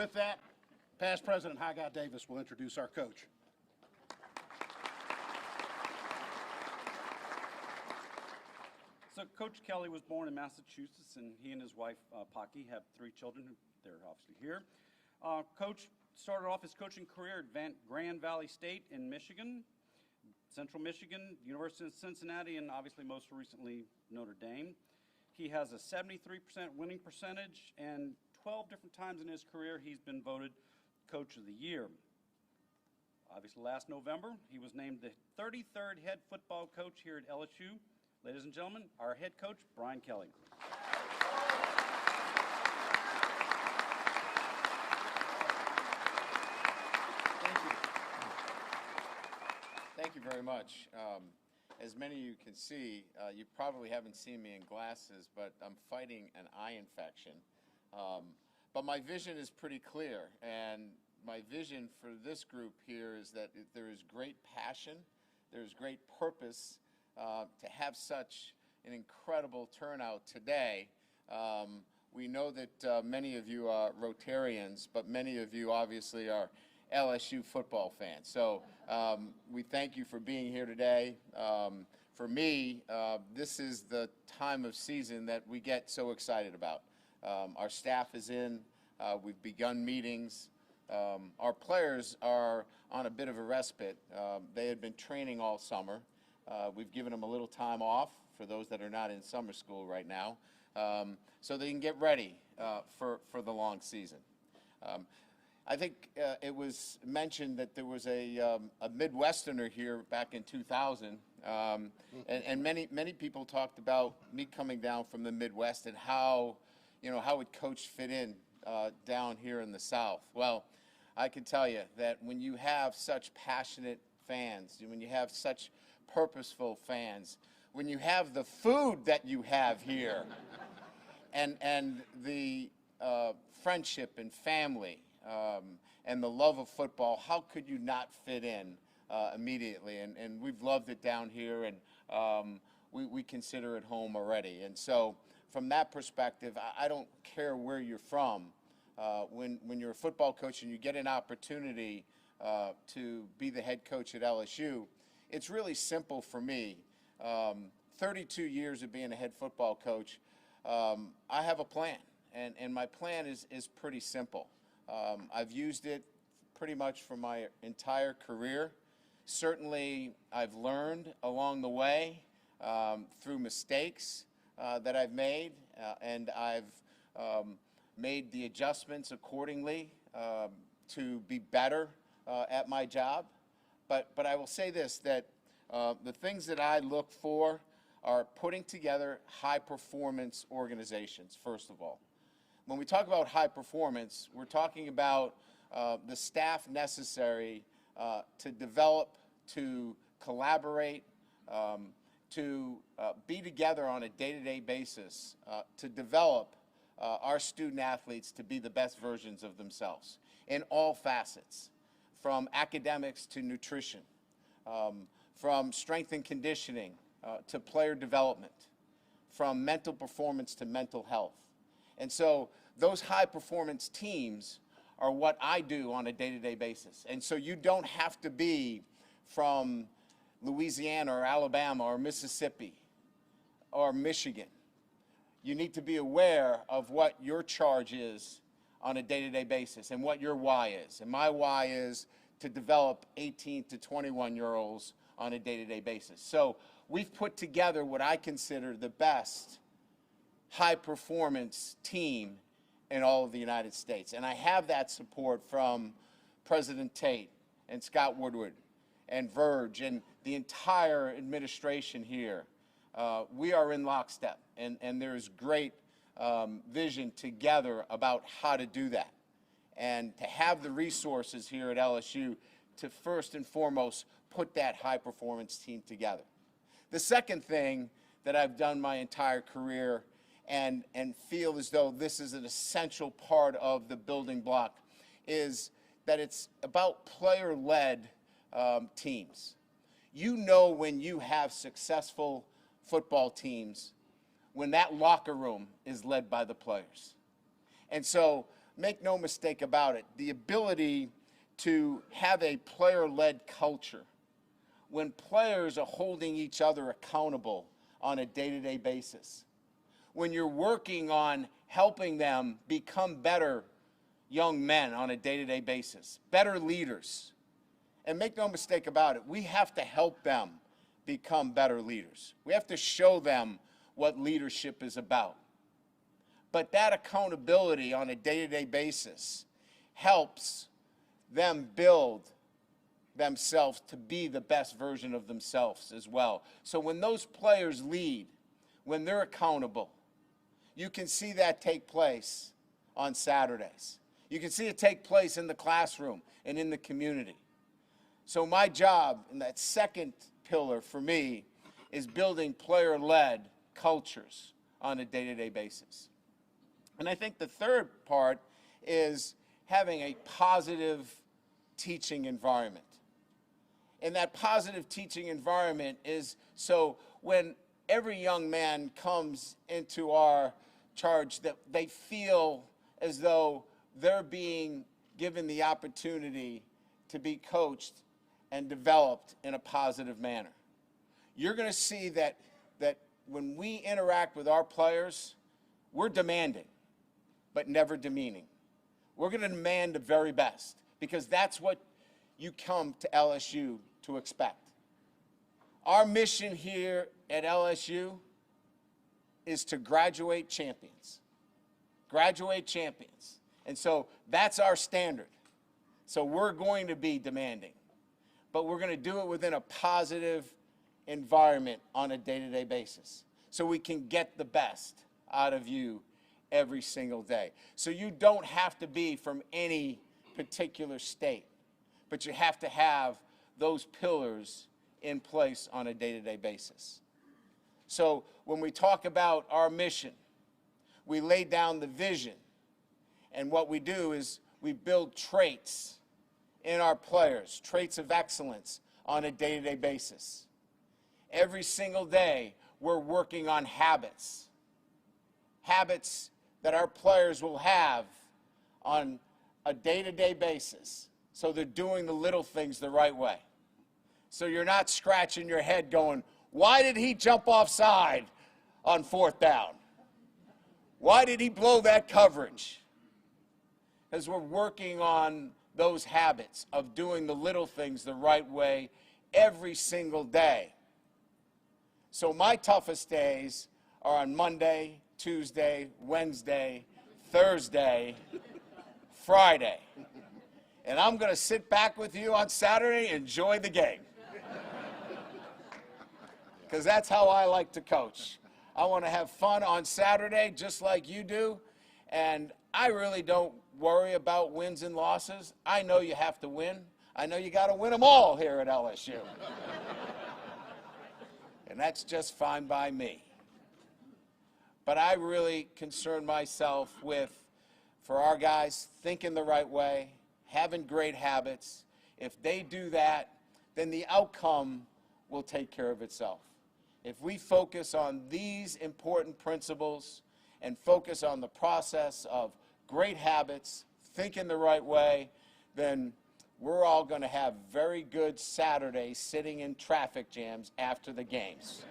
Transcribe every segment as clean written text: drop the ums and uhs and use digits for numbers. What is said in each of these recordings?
with that, past President High Guy Davis will introduce our coach. So Coach Kelly was born in Massachusetts, and he and his wife, Pocky, have 3 children. They're obviously here. Coach started off his coaching career at Grand Valley State in Michigan, Central Michigan, University of Cincinnati, and obviously most recently Notre Dame. He has a 73% winning percentage, and 12 different times in his career he's been voted Coach of the Year. Obviously last November he was named the 33rd head football coach here at LSU. Ladies and gentlemen, our head coach, Brian Kelly. Thank you very much. As many of you can see, you probably haven't seen me in glasses, but I'm fighting an eye infection. But my vision is pretty clear, and my vision for this group here is that there is great passion, there's great purpose to have such an incredible turnout today. We know that many of you are Rotarians, but many of you obviously are LSU football fans. So we thank you for being here today. For me, this is the time of season that we get so excited about. Our staff is in. We've begun meetings. Our players are on a bit of a respite. They had been training all summer. We've given them a little time off for those that are not in summer school right now, so they can get ready for the long season. I think it was mentioned that there was a Midwesterner here back in 2000, and many people talked about me coming down from the Midwest and how would Coach fit in down here in the South. Well, I can tell you that when you have such passionate fans, when you have such purposeful fans, when you have the food that you have here, and the friendship and family, and the love of football, how could you not fit in immediately? And we've loved it down here, and we consider it home already. And so from that perspective, I don't care where you're from. When you're a football coach and you get an opportunity to be the head coach at LSU, it's really simple for me. 32 years of being a head football coach, I have a plan, and my plan is pretty simple. I've used it pretty much for my entire career. Certainly, I've learned along the way through mistakes that I've made, and I've made the adjustments accordingly to be better at my job. But I will say this, that the things that I look for are putting together high-performance organizations, first of all. When we talk about high performance, we're talking about the staff necessary to develop, to collaborate, to be together on a day-to-day basis, to develop our student athletes to be the best versions of themselves in all facets, from academics to nutrition, from strength and conditioning to player development, from mental performance to mental health. And so those high-performance teams are what I do on a day-to-day basis. And so you don't have to be from Louisiana or Alabama or Mississippi or Michigan. You need to be aware of what your charge is on a day-to-day basis and what your why is. And my why is to develop 18 to 21-year-olds on a day-to-day basis. So we've put together what I consider the best high-performance team in all of the United States. And I have that support from President Tate and Scott Woodward and Verge and the entire administration here. We are in lockstep, and there is great vision together about how to do that. And to have the resources here at LSU to first and foremost put that high-performance team together. The second thing that I've done my entire career and feel as though this is an essential part of the building block is that it's about player-led teams. You know when you have successful football teams when that locker room is led by the players. And so make no mistake about it, the ability to have a player-led culture, when players are holding each other accountable on a day-to-day basis, when you're working on helping them become better young men on a day-to-day basis, better leaders. And make no mistake about it, we have to help them become better leaders. We have to show them what leadership is about. But that accountability on a day-to-day basis helps them build themselves to be the best version of themselves as well. So when those players lead, when they're accountable, you can see that take place on Saturdays. You can see it take place in the classroom and in the community. So my job in that second pillar for me is building player-led cultures on a day-to-day basis. And I think the third part is having a positive teaching environment. And that positive teaching environment is so when every young man comes into our charge that they feel as though they're being given the opportunity to be coached and developed in a positive manner. You're going to see that when we interact with our players, we're demanding, but never demeaning. We're going to demand the very best because that's what you come to LSU to expect. Our mission here at LSU is to graduate champions. Graduate champions. And so that's our standard. So we're going to be demanding, but we're going to do it within a positive environment on a day-to-day basis so we can get the best out of you every single day. So you don't have to be from any particular state, but you have to have those pillars in place on a day-to-day basis. So when we talk about our mission, we lay down the vision, and what we do is we build traits in our players, traits of excellence on a day-to-day basis. Every single day, we're working on habits. Habits that our players will have on a day-to-day basis. So they're doing the little things the right way. So you're not scratching your head going, why did he jump offside on 4th down? Why did he blow that coverage? Because we're working on those habits of doing the little things the right way every single day. So my toughest days are on Monday, Tuesday, Wednesday, Thursday, Friday. And I'm going to sit back with you on Saturday and enjoy the game. Because that's how I like to coach. I want to have fun on Saturday just like you do. And I really don't worry about wins and losses. I know you have to win. I know you got to win them all here at LSU. And that's just fine by me. But I really concern myself with, for our guys, thinking the right way, having great habits. If they do that, then the outcome will take care of itself. If we focus on these important principles and focus on the process of great habits, thinking the right way, then we're all going to have very good Saturdays sitting in traffic jams after the games.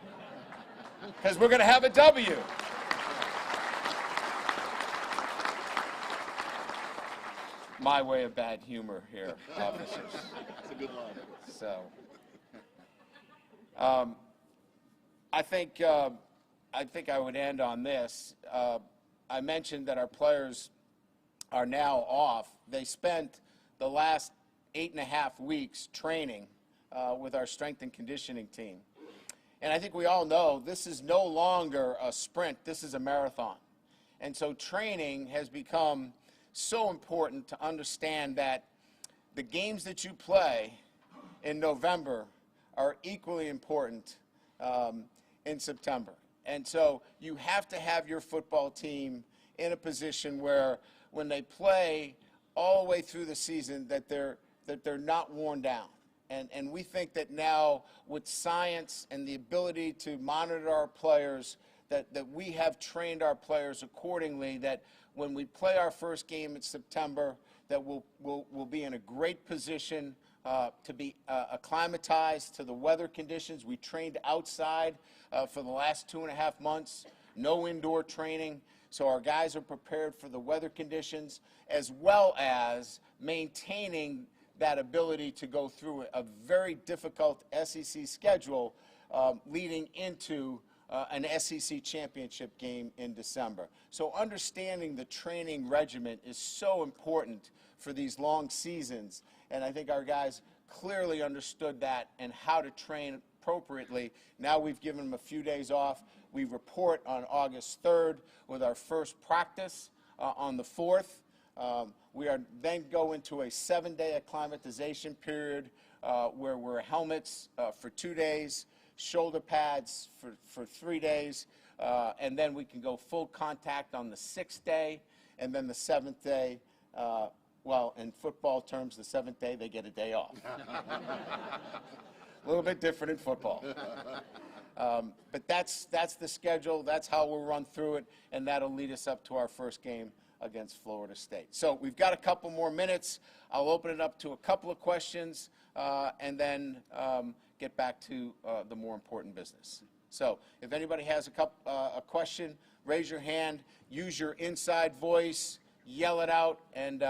Because we're going to have a W. My way of bad humor here, officers. That's a good line. So, I think I would end on this. I mentioned that our players are now off. They spent the last 8.5 weeks training with our strength and conditioning team. And I think we all know this is no longer a sprint, this is a marathon. And so training has become so important to understand that the games that you play in November are equally important in September. And so you have to have your football team in a position where when they play all the way through the season that they're not worn down. And we think that now with science and the ability to monitor our players, that we have trained our players accordingly, that when we play our first game in September, that we'll be in a great position to be acclimatized to the weather conditions. We trained outside for the last 2.5 months, no indoor training. So our guys are prepared for the weather conditions, as well as maintaining that ability to go through a very difficult SEC schedule leading into an SEC championship game in December. So understanding the training regimen is so important for these long seasons, and I think our guys clearly understood that and how to train appropriately. Now we've given them a few days off. We report on August 3rd with our first practice on the 4th. We are then go into a 7-day acclimatization period where we're helmets for 2 days, shoulder pads for 3 days, and then we can go full contact on the 6th day, and then the 7th day, well, in football terms, the 7th day, they get a day off. A little bit different in football. But that's the schedule, that's how we'll run through it, and that'll lead us up to our first game against Florida State. So we've got a couple more minutes. I'll open it up to a couple of questions, and then get back to the more important business. So if anybody has a question, raise your hand, use your inside voice, yell it out, and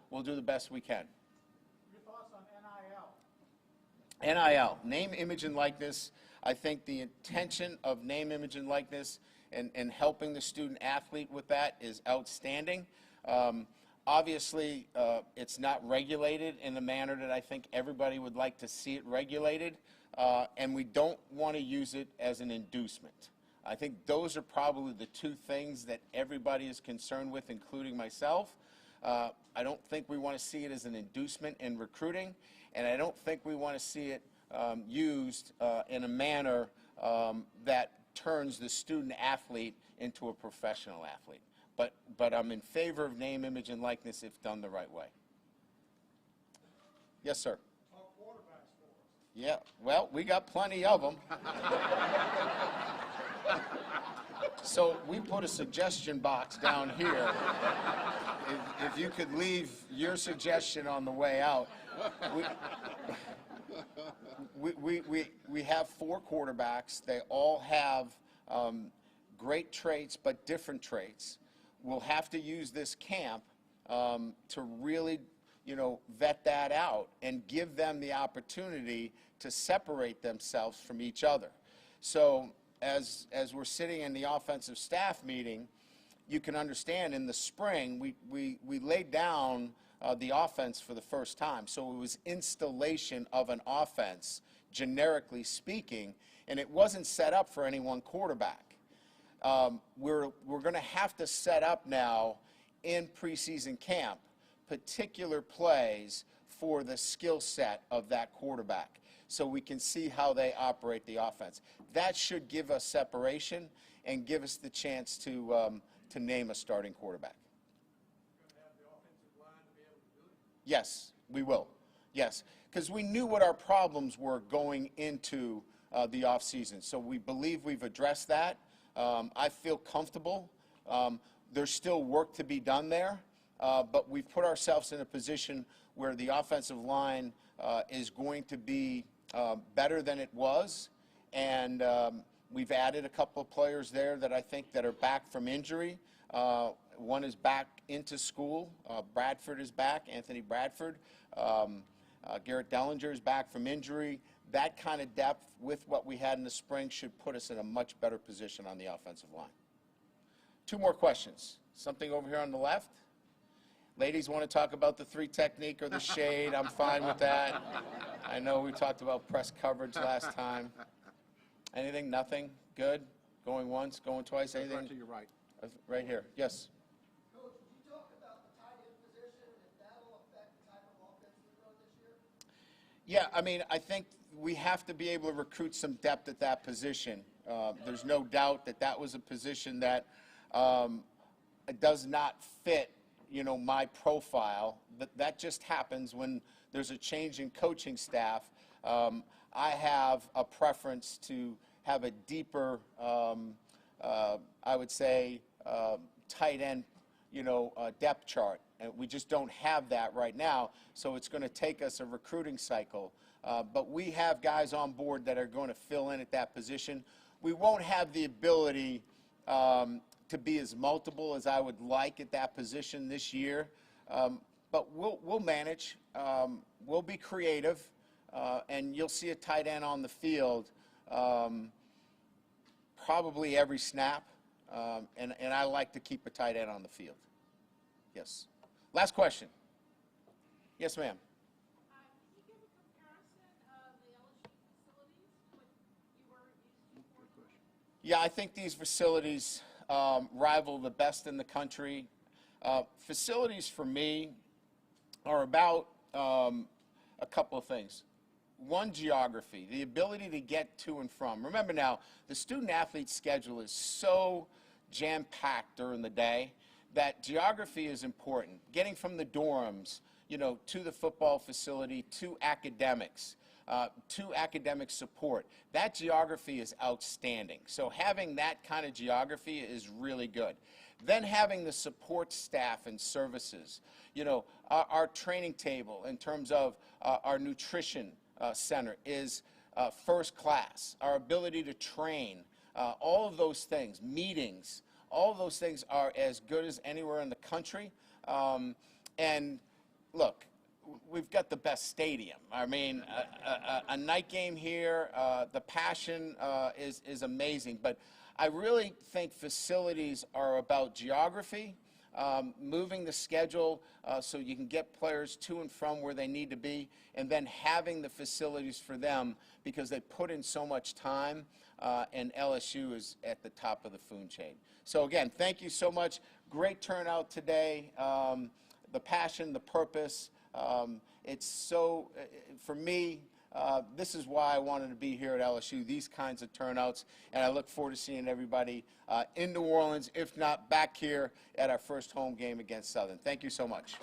we'll do the best we can. Your thoughts on NIL? NIL, name, image, and likeness. I think the intention of name, image, and likeness and helping the student athlete with that is outstanding. Obviously, it's not regulated in the manner that I think everybody would like to see it regulated, and we don't want to use it as an inducement. I think those are probably the two things that everybody is concerned with, including myself. I don't think we want to see it as an inducement in recruiting, and I don't think we want to see it used in a manner that turns the student athlete into a professional athlete. But I'm in favor of name, image, and likeness if done the right way. Yes, sir. Talk quarterbacks for us. Yeah, well, we got plenty of them. So we put a suggestion box down here. If you could leave your suggestion on the way out. We have 4 quarterbacks. They all have great traits, but different traits. We'll have to use this camp to really, vet that out and give them the opportunity to separate themselves from each other. So as we're sitting in the offensive staff meeting, you can understand in the spring we laid down the offense for the first time. So it was installation of an offense, generically speaking, and it wasn't set up for any one quarterback. We're going to have to set up now in preseason camp particular plays for the skill set of that quarterback so we can see how they operate the offense. That should give us separation and give us the chance to name a starting quarterback. Yes, we will. Yes, because we knew what our problems were going into the offseason. So we believe we've addressed that. I feel comfortable. There's still work to be done there, but we've put ourselves in a position where the offensive line is going to be better than it was, and we've added a couple of players there that I think that are back from injury. One is back into school. Bradford is back, Anthony Bradford. Garrett Dellinger is back from injury. That kind of depth with what we had in the spring should put us in a much better position on the offensive line. 2 more questions. Something over here on the left? Ladies want to talk about the 3 technique or the shade. I'm fine with that. I know we talked about press coverage last time. Anything? Nothing? Good? Going once? Going twice? Anything? Right to your right. Right here. Yes. Coach, would you talk about the tight end position and if that will affect the type of offense we run this year? Yeah, I mean, I think we have to be able to recruit some depth at that position. There's no doubt that that was a position that does not fit, my profile. That just happens when there's a change in coaching staff. I have a preference to have a deeper, I would say, tight end depth chart. And we just don't have that right now, so it's going to take us a recruiting cycle. But we have guys on board that are going to fill in at that position. We won't have the ability to be as multiple as I would like at that position this year, but we'll manage. We'll be creative, and you'll see a tight end on the field probably every snap, and I like to keep a tight end on the field. Yes. Last question. Yes, ma'am. Can you give a comparison of the LSU facilities, what you were used to before? Yeah, I think these facilities rival the best in the country. Facilities for me are about a couple of things. One, geography, the ability to get to and from. Remember now, the student-athlete schedule is so jam-packed during the day that geography is important. Getting from the dorms, to the football facility, to academics, to academic support. That geography is outstanding. So having that kind of geography is really good. Then having the support staff and services. Our training table in terms of our nutrition center is first class. Our ability to train, all of those things, meetings, all of those things are as good as anywhere in the country. And look, we've got the best stadium. I mean, a night game here, the passion is amazing. But I really think facilities are about geography, moving the schedule so you can get players to and from where they need to be, and then having the facilities for them because they put in so much time, and LSU is at the top of the food chain. So again, thank you so much. Great turnout today. The passion, the purpose. It's so, for me, this is why I wanted to be here at LSU, these kinds of turnouts, and I look forward to seeing everybody in New Orleans, if not back here at our first home game against Southern. Thank you so much.